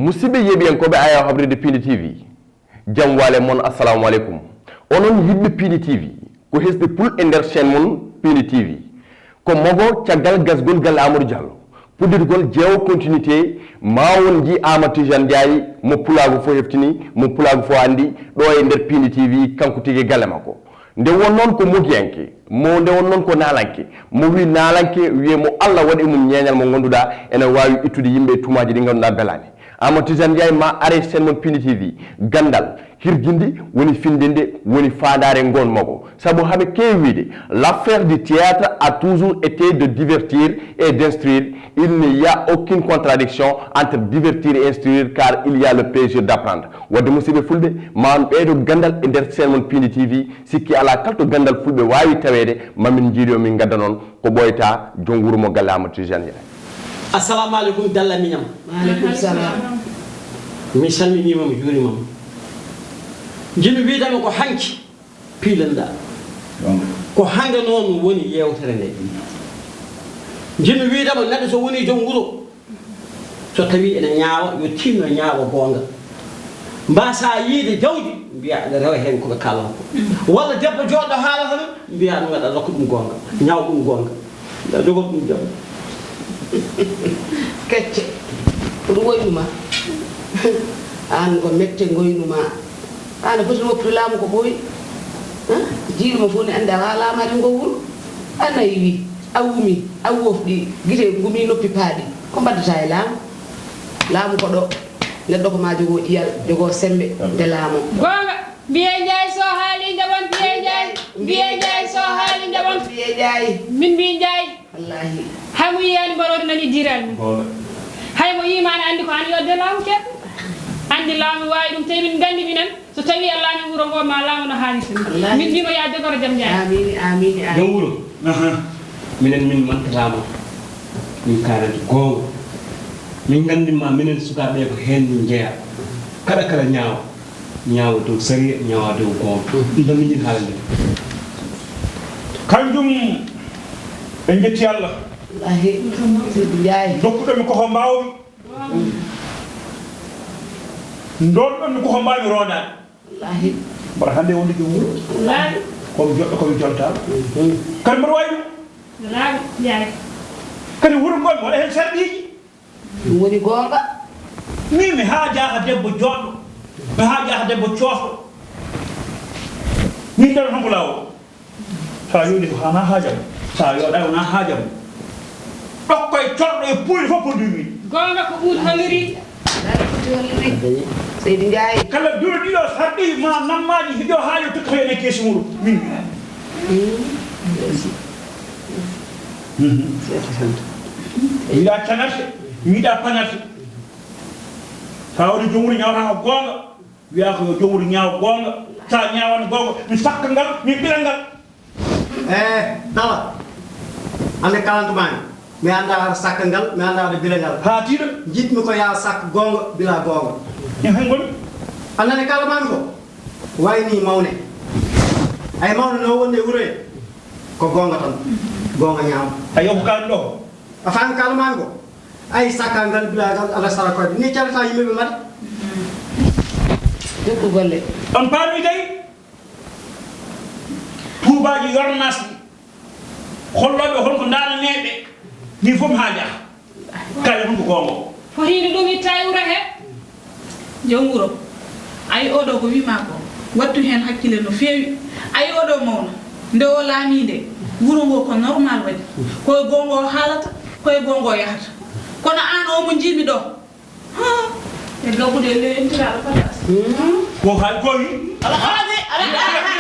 musidɓe yeeɓi en koɓe aya habride Pini TV jam wale mon assalamu aleykum onon yimɓe Pini TV ko hesɓe pul e nder chaîne mon Pini TV ko mogo caggal gasgol galle Amadou Diallo puɗɗitgol jeewo continuité mawon ji Amadou Tidiane Ndiaye mo pulago fo heftini mo pulago fo andi ɗo e nder Pini TV kanko tigui galle makko nde won noon ko mogiyanke mo nde won noon ko nalanke mo wi nalanke wiye mo Allah waɗi mum ñeñal mo gonduɗa ene wawi ittude yimɓe tumaji ɗi ganduɗa belani Amadou Tidiane Ndiaye ma are chaîne mon Pini TV gandal hirjindi woni findinde woni fadare gon mogo saabu haɓe keewide l'affaire du théâtre a toujours été de divertir et d'instruire il n'y a aucune contradiction entre divertir et instruire car il y a le plaisir d'apprendre wadde musidɓe fulɓe ma ɓeydo gandal e nder chaîne mon Pini TV sikki ala kalto gandal fulɓe wawi tawede mamin jiiɗo min gadda noon ko ɓoyta jom wuuro mo galle Amadou Tidiane Ndiaye. Assalamu alaikum dalla miñam. Wa alaikum salam. Mi salminima mi juurimama. Jimi wiidama ko hanki piilanɗa ko hande noon woni yewtere nde jimi wiidama neɗɗo so woni joom wuuro so tawi ene ñaawa yo tinno ñaawa gonga mbasa yiide jawdi mbiya aɗa rewa hen koɓe kalata ko walla debbo joɗɗo haalata ɗum mbiya ɗum aɗa rokka ɗum gonga ñaaw ɗum gonga aɗa jogot ɗum jam kecce ko woynuma an ko mette goynuma ana foti woppude laamu ko ɓooyi jiiɗuma fof ne annde a haalamade ngo wuro ana yiwi a wumi a wofɗi guite gumi noppi paaɗi ko mbaddata e laamu ko ɗo neɗɗo ko ma jogoo ƴiyal jogoo sembe nde laamu gonga mbiye Ndiaye so haali jaɓon mbiye Ndiaye so haali jaɓon mbiye Ndiaye min mbi Ndiaye wallahi hay mo yiyani mbaɗode nani jiral mi hay mo yima ne andi ko an yodde laamu ceɗɗo andi laamu wawi ɗum tawi min gandi minen so tawi a laami wuuro ngo ma laamu no haalisi min mbimo ya jogoro jaam Ndiaye amini jom wuuro minen min mantatama min kalante gonga min gandinma minen sukaɓe ko hen min jeeya kala ñaawa dow sariya ñaawa dow gonga ɗum tan miñin haalande kanjum ɓe jetti Allah wallahi Seydi Ndiaye dokkuɗomi koko mbawmi ndonɗomi koko mbawmi ronade wallahi mbaɗa hande wonde joom wuuro wallahi komi joɗɗo komi joltama kadi mbaɗa wawi ɗum wallahi Ndiaye kadi wuuro ngomi waɗa hen sarɗiji ɗum woni gonga min mi haajaka debbo joɗɗo mi haajaka debbo coofɗo min tan hanko lawol sa yoni ko hana haajam sa yoɗa wona haajam ɗokkoye coɗɗo e puuli fof po duwi gonga ko ɓuuri holliri Seydi Ndiaye kala duuɗo ɗiɗo sarɗi ma nammaji hiɗo ha yo tokko hen e keesi muɗum min yiɗa canarte yiɗa pañarte sa waɗi joom wuuro ñawata ko gonga wiya ko yo joom wuuro ñaawa gonga sa ñawani gonga mi sakka ngal mi ɓira ngal dala ande kalantumani mi anda waɗa sakka ngal mi anda waɗa bila ngal ha tiiɗo jiɗmi ko yaa sakka gonga bila gonga e hen gonmi annane kalamami ko wayni mawne ay mawne no wonde wuuro he ko gonga tan gonga ñaama a yoko kalmi ɗo a faami kalamami ko ay sakka ngal bila ngal ala sara koyde ni calata yimɓeɓe mbaɗa debbo golle on paami tawi tuubaji yornas holloɓe holko dananeɓe ni fof mi haaja kala honko gonga fotino ɗum itta e wuro he joom wuro ayi oɗo ko wima ko wattu hen hakkille no feewi ayi oɗo mawno nde o laami nde wuro ngo ko normal waɗi koye gonga o haalata koye gonga o yahata kono an o mo jiimi ɗo e gabbude le entiraɗo patas ko haali ko wi ala haali ala